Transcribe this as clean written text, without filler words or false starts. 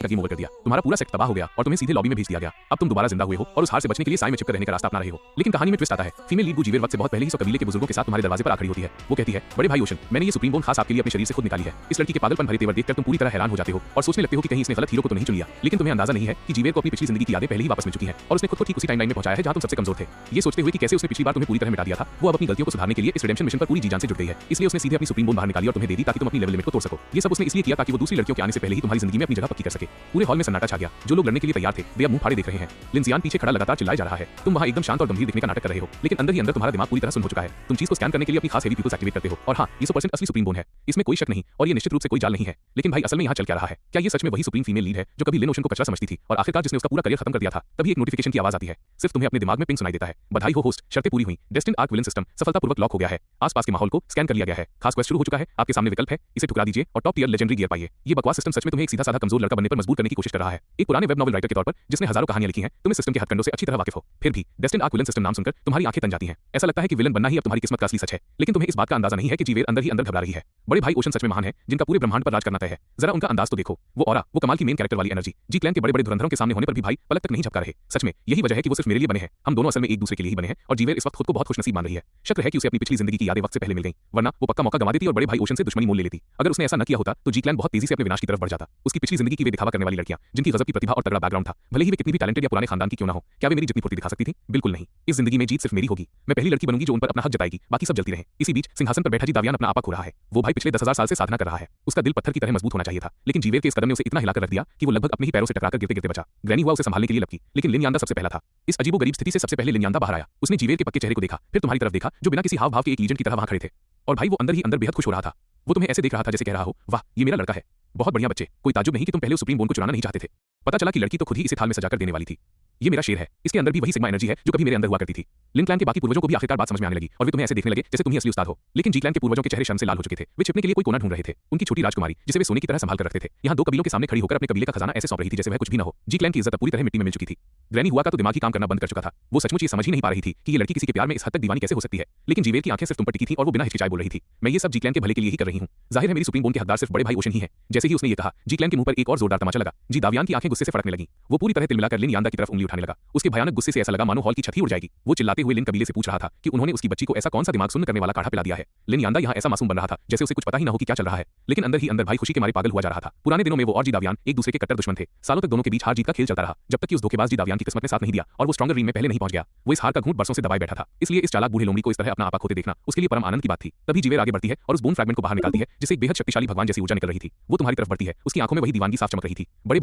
का game over कर दिया, तुम्हारा पूरा सेट तबाह हो गया और तुम्हें सीधे लॉबी में भेज दिया गया। अब तुम दोबारा जिंदा हुए हो और उस हार से बचने के लिए साए में छिपकर रहने का रास्ता अपना रहे हो। लेकिन कहानी में ट्विस्ट आता है। फीमेल लीड गुजीवेर वक्त से बहुत पहले ही सौ कबीले के बुजुर्गों के साथ तुम्हारे दरवाजे पर आ खड़ी होती है। वो कहती है, बड़े भाई ओशन, मैंने ये सुप्रीम बोन खास आपके लिए अपने शरीर से खुद निकाली है। इस लड़की के पागलपन भरे तेवर देखकर तुम पूरी तरह हैरान हो जाते हो और सोचने लगते हो कि कहीं इसने गलत हीरो को तो नहीं चुन लिया। लेकिन तुम्हें अंदाजा नहीं है कि जीवेर को अपनी पिछली जिंदगी की यादें पहले ही वापस मिल चुकी हैं और उसने खुद को ठीक उसी टाइमलाइन में पहुंचाया है जहां तुम सबसे कमजोर थे। ये सोचते हुए कि कैसे उसने पिछली बार तुम्हें पूरी तरह मिटा दिया था, वो अब अपनी गलतियों को सुधारने के लिए इस रिडेम्पशन मिशन पर पूरी जी जान से जुट गई है। इसलिए उसने सीधे अपनी सुप्रीम बोन बाहर निकाली और तुम्हें दे दी ताकि तुम अपनी लेवल लिमिट को तोड़ सको। ये सब उसने इसलिए किया ताकि वो दूसरी लड़कियों के आने से पहले ही तुम्हारी जिंदगी में अपनी जगह पक्की कर सके। पूरे हॉल में सन्नाटा छा गया। जो लोग लड़ने के लिए तैयार थे वे अब मुंह फाड़े देख रहे हैं। लिंजियान पीछे खड़ा लगातार चिल्लाए जा रहा है। तुम वहां एकदम शांत और गंभीर दिखने का नाटक कर रहे हो, लेकिन अंदर ही अंदर तुम्हारा दिमाग पूरी तरह सुन हो चुका है। तुम चीज को स्कैन करने के लिए अपनी खास हेवी पीपल्स एक्टिवेट करते हो और हां, ये 100% असली सुप्रीम बोन है, इसमें कोई शक नहीं और ये निश्चित रूप से कोई जाल नहीं है। लेकिन भाई असल में यहाँ चल क्या रहा है? क्या ये सच में वही सुप्रीम फीमेल लीड है जो कभी लिन ओशन को कचरा समझती थी और आखिरकार जिसने उसका पूरा करियर खत्म कर दिया था? तभी एक नोटिफिकेशन की आवाज आती है। सिर्फ तुम्हें अपने दिमाग में पिंग सुनाई देता है, बधाई हो होस्ट, शर्तें पूरी हुई, डेस्टिन्ड आर्क विलन सिस्टम सफलतापूर्वक लॉक हो गया है, आसपास के माहौल को स्कैन कर लिया गया है, खास क्वेस्ट शुरू हो चुका है, आपके सामने विकल्प है, इसे ठुकरा दीजिए और टॉप टियर लेजेंडरी गियर पाइए। ये बकवास सिस्टम सच में तुम्हें एक सीधा साधा कमजोर लड़का बनने पर मजबूर करने की कोशिश कर रहा है। एक पुराने वेब नॉवल राइटर के तौर पर जिसने हजारों कहानियां लिखी हैं, तुम इस सिस्टम के हथकंडों से अच्छी तरह वाकिफ हो। फिर भी डेस्टिन्ड आर्क विलन सिस्टम नाम सुनकर तुम्हारी आंखें तन जाती हैं। ऐसा लगता है कि विलन बनना ही अब तुम्हारी किस्मत का असली सच है। लेकिन तुम्हें इस बात का अंदाजा नहीं है कि जीवेर अंदर ही अंदर घबरा रही है। बड़े भाई ओशन सच में महान है, जिनका पूरे ब्रह्मांड पर राज करना तय है। जरा उनका अंदाज तो देखो, वो ऑरा, वो कमाल की मेन कैरेक्टर वाली एनर्जी। जी क्लैन के बड़े बड़े धुरंधरों के सामने होने पर भी भाई पलक तक नहीं झपका रहे। सच में यही वजह है कि वो सिर्फ मेरे लिए बने हैं। हम दोनों असल में एक दूसरे के लिए ही बने हैं और जीवेर इस वक्त खुद को बहुत खुशनसीब मान रही है। शक है कि उसे अपनी पिछली जिंदगी की यादें वक्त से पहले मिल गई, वरना वो पक्का मौका गंवा देती और बड़े भाई ओशन से दुश्मनी मोल ले लेती। अगर उसने ऐसा न किया होता तो जी क्लैन बहुत तेजी से अपने विनाश की तरफ बढ़ जाता। उसकी पिछली जिंदगी की वे दिखावा करने वाली लड़कियां, जिनकी गजब की प्रतिभा और तगड़ा बैकग्राउंड था, भले ही वे कितनी भी टैलेंटेड या पुराने खानदान की क्यों ना हो, क्या वे मेरी जितनी फुर्ती दिखा सकती थी? बिल्कुल नहीं। इस जिंदगी में जीत सिर्फ मेरी होगी। मैं पहली लड़की बनूंगी जो उन पर अपना हक जताएगी, बाकी सब जलती रहे। इसी बीच सिंहासन पर बैठा जी दावियान अपना आपा खो रहा है। वो भाई पिछले 10,000 साल से साधना कर रहा है। उसका दिल पत्थर की तरह मजबूत होना चाहिए था, लेकिन जीवेर के इस कदम ने उसे इतना हिलाकर रख दिया कि वो लगभग अपने ही पैरों से टकराकर गिरते गिरते बचा। ग्रैनी हुआ उसे संभालने के लिए लपकी, लेकिन लिनयांदा सबसे पहला था। इस अजीबोगरीब स्थिति से सबसे पहले लिनयांदा बाहर आया। उसने जीवेर के पक्के चेहरे को देखा, फिर तुम्हारी तरफ देखा जो बिना किसी हाव भाव के एक लीजेंड की तरह वहां खड़े थे। और भाई वो अंदर ही अंदर बेहद खुश हो रहा था। वो तुम्हें ऐसे देख रहा था जैसे कह रहा हो, वाह ये मेरा लड़का है, बहुत बढ़िया बच्चे। कोई ताज्जुब नहीं कि तुम पहले उस सुप्रीम बोन को चुराना नहीं चाहते थे। पता चला कि लड़की तो खुद ही इसे थाल में सजाकर देने वाली थी। ये मेरा शेर है, इसके अंदर भी वही सिग्मा एनर्जी है जो कभी मेरे अंदर हुआ करती थी। लिन क्लैन के बाकी पूर्वजों को भी आखिरकार बात समझ में आने लगी और वे तुम्हें ऐसे देखने लगे जैसे तुम ही असली उस्ताद हो। लेकिन जी क्लैन के पूर्वजों के चेहरे शर्म से लाल हो चुके थे। वे छिपने के लिए कोई कोना ढूंढ रहे थे। उनकी छोटी राजकुमारी, जिसे वे सोने की तरह संभाल कर रखते थे, यहाँ दो कबीलों के सामने खड़ी होकर अपने कबीले का खजाना ऐसे सौंप रही थी जैसे वह कुछ भी न हो। जी क्लैन की इज्जत पूरी तरह मिट्टी में मिल चुकी थी। ग्रैनी हुआ का तो दिमाग ही काम करना बंद कर चुका था। वो सचमुच ये समझ ही नहीं पा रही थी कि ये लड़की किसी के प्यार में इस हद तक दीवानी कैसे हो सकती है। लेकिन जीवेर की आंखें सिर्फ तुम पर टिकी थी और वो बिना हिचकिचाए बोल रही थी, मैं ये सब जी क्लैन के भले के लिए ही कर रही हूँ। जाहिर है मेरी सुप्रीम बोन के हकदार सिर्फ बड़े भाई ओशन ही है। जैसे ही उसने ये कहा, जी क्लैन के मुंह पर एक और जोरदार तमाचा लगा। जी दावियान की आंखें गुस्से से फड़कने लगी। वो पूरी तरह तिलमिलाकर लिनयांदा की तरफ उंगली उठाने लगा। उसके भयानक गुस्से से ऐसा लगा मानो हॉल की छत ही उड़ जाएगी। वो चिल्लाते हुए लिन कबीले से पूछ रहा था कि उन्होंने उसकी बच्ची को ऐसा कौन सा दिमाग सुन्न करने वाला काढ़ा पिला दिया है। लिनयांदा यहाँ ऐसा मासूम बन रहा था जैसे उसे कुछ पता ही न हो कि क्या चल रहा है, लेकिन अंदर ही अंदर भाई खुशी के मारे पागल हुआ जा रहा था। पुराने दिनों में वो और जी दावियान एक दूसरे के कट्टर दुश्मन थे। सालों तक दोनों के बीच हार जीत का खेल चलता रहा, जब तक कि उस धोखेबाज जी दावियान की किस्मत ने साथ नहीं दिया और वो स्ट्रॉन्गर रीम में पहले नहीं पहुंच गया। वो इस हार का घूंट बरसों से दबाए बैठा था। इसलिए इस चालाक बूढ़े लोमड़ी को इस तरह अपना आपा खोते देखना उसके लिए परम आनंद की बात थी। तभी जीवेर आगे बढ़ती है और उस बोन फ्रैगमेंट को बाहर निकालती है जिसे एक बेहद शक्तिशाली भगवान जैसी ऊर्जा निकल रही थी। वो तुम्हारी तरफ बढ़ती है, उसकी आंखों में वही दीवानगी साफ चमक रही थी। बड़े